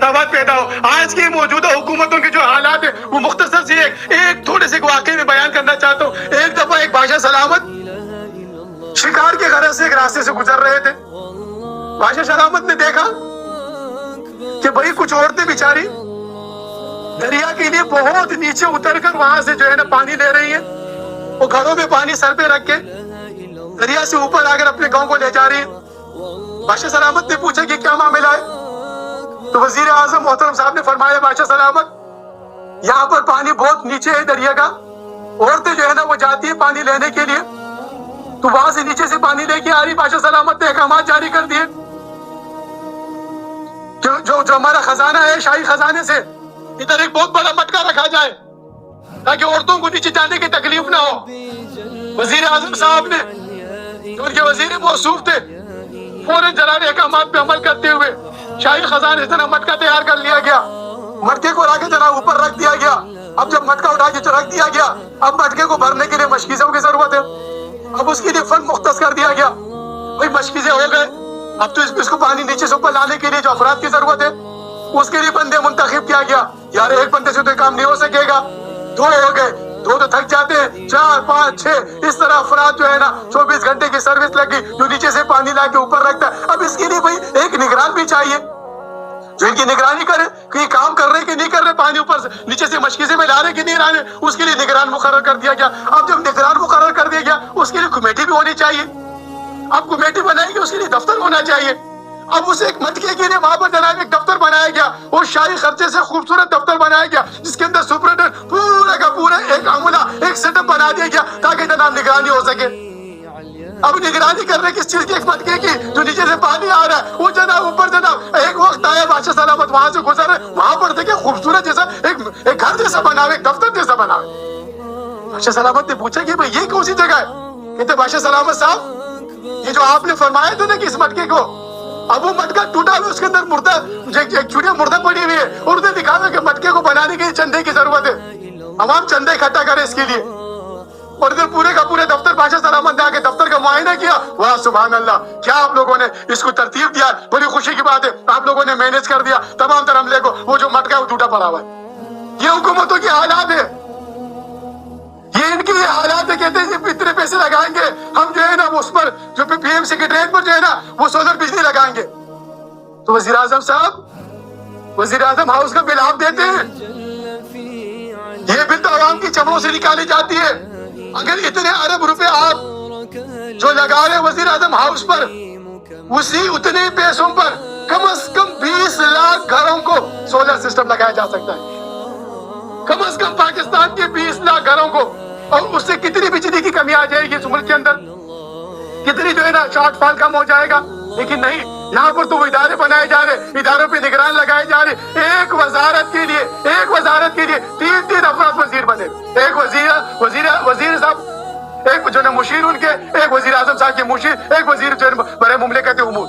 مساوات پیدا ہو. آج کی موجودہ حکومتوں کے جو حالات ہیں وہ مختصر سی ایک تھوڑے سے واقعے میں بیان کرنا چاہتا ہوں. ایک دفعہ ایک بادشاہ سلامت شکار کے غرض سے ایک راستے سے گزر رہے تھے. بادشاہ سلامت نے دیکھا کہ بھئی کچھ عورتیں بیچاری دریا کے لیے بہت نیچے اتر کر وہاں سے جو ہے نا پانی لے رہی ہیں. وہ گھروں میں پانی سر پہ رکھ کے دریا سے اوپر آ کر اپنے گاؤں کو لے جا رہی ہیں. بادشاہ سلامت نے پوچھا کہ کیا معاملہ ہے؟ تو وزیر اعظم محترم صاحب نے فرمایا بادشاہ سلامت یہاں پر پانی بہت نیچے ہے دریا کا. عورتیں جو ہے نا وہ جاتی ہیں پانی لینے کے لیے تو وہاں سے نیچے سے پانی لے کے آ رہی. بادشاہ سلامت نے احکامات جاری کر دیے جو ہمارا خزانہ ہے شاہی خزانے سے ادھر ایک بہت بڑا مٹکا رکھا جائے تاکہ عورتوں کو نیچے جانے کی تکلیف نہ ہو. وزیر اعظم صاحب نے جو ان کے وزیر موصوف تھے فوراً جناب احکامات پہ عمل کرتے ہوئے شاہی خزانے سے مٹکا تیار کر لیا گیا. مٹکے کو لا کے جناب اوپر رکھ دیا گیا. اب جب مٹکا اٹھا کے رکھ دیا گیا اب مٹکے کو بھرنے کے لیے مشکیزوں کی ضرورت ہے. اب اس کے لیے فنڈ مختص کر دیا گیا. بھائی مشکیزیں ہو گئے اب تو اس کو پانی نیچے سے اوپر لانے کے لیے جو افراد کی ضرورت ہے اس کے لیے بندے منتخب کیا گیا. یار ایک بندے سے تو کام نہیں ہو سکے گا. 2 ہو گئے. 2 تو تھک جاتے ہیں. 4 5 6 اس طرح افراد جو ہے نا 24 گھنٹے کی سروس لگ گئی جو نیچے سے پانی لا کے اوپر رکھتا ہے. اب اس کے لیے بھائی ایک نگران بھی چاہیے جو ان کی نگرانی کرے کہ یہ کام کر رہے کہ نہیں کر رہے, پانی اوپر سے نیچے سے مشکیزیں میں لا رہے کہ نہیں لا رہے. اس کے لیے نگران مقرر کر دیا گیا. اب جب نگران مقرر کر دیا گیا اس کے لیے کمیٹی بھی ہونی چاہیے. اب کمیٹی بنائے گی اس کے لیے دفتر ہونا چاہیے. اب اسے ایک مٹکے کے لیے وہاں پر جناب ایک دفتر بنایا گیا اور شاہی خرچے سے خوبصورت دفتر بنایا گیا جس کے اندر سپرنٹینڈنٹ پورا کا پورا ایک عملہ ایک سیٹ اپ بنا دیا گیا تاکہ جناب نگرانی ہو سکے. اب نگرانی کر رہے کس چیز کی؟ ایک مٹکے کی جو نیچے سے پانی آ رہا ہے وہ جناب اوپر جناب ایک وقت آیا بادشاہ سلامت وہاں سے گزر رہے وہاں پر دیکھے خوبصورت جیسا ایک گھر جیسا بنا ہوئے ایک دفتر جیسا بنا ہوئے. بادشاہ سلامت نے پوچھا کہ بھائی یہ کون سی جگہ ہے؟ کہتے بادشاہ سلامت صاحب یہ جو آپ نے فرمایا تھا نا کہ اس مٹکے کو اب وہ مٹکا ٹوٹا ہوا اس کے اندر مردہ ایک چڑیا مردہ پڑی ہوئی ہے اور انہوں نے دکھا کہ مٹکے کو بنانے کے لیے چندے کی ضرورت ہے. عوام چندے اکٹھا کرے اس کے لیے اور ادھر پورے کا پورے دفتر بادشاہ سلامت نے آ کے دفتر کا معائنہ کیا. واہ سبحان اللہ کیا آپ لوگوں نے اس کو ترتیب دیا. بڑی خوشی کی بات ہے آپ لوگوں نے مینج کر دیا تمام تر عملے کو. وہ جو مٹکا ہے وہ ٹوٹا پڑا ہوا ہے. یہ حکومتوں کے حالات ہے. یہ ان کے یہ حالات ہے. کہتے ہیں اتنے پیسے لگائیں گے ہم جو ہے نا اس پر جو پی ایم سیکریٹریٹ پر جو ہے نا وہ سولر بجلی لگائیں گے. تو وزیر اعظم صاحب وزیر اعظم ہاؤس کا بل آپ دیتے ہیں. یہ بل تو عوام کی چمڑوں سے نکالی جاتی ہے. اگر اتنے ارب روپے آپ جو لگا رہے وزیر اعظم ہاؤس پر اسی اتنے پیسوں پر کم از کم 20 لاکھ گھروں کو سولر سسٹم لگایا جا سکتا ہے. کم از کم پاکستان کے 20 لاکھ گھروں کو. اور اس سے کتنی بجلی کی کمی آ جائے گی اس ملک کے اندر, کتنی جو ہے نا شارٹ فال کم ہو جائے گا. لیکن نہیں یہاں پر تو وہ ادارے بنائے جا رہے اداروں پہ نگران لگائے جا رہے. ایک وزارت کے لیے 3 افراد وزیر بنے. ایک وزیر صاحب ایک جو ہے مشیر ان کے ایک وزیر اعظم صاحب کے مشیر ایک وزیر جو ہے برائے مملکت امور.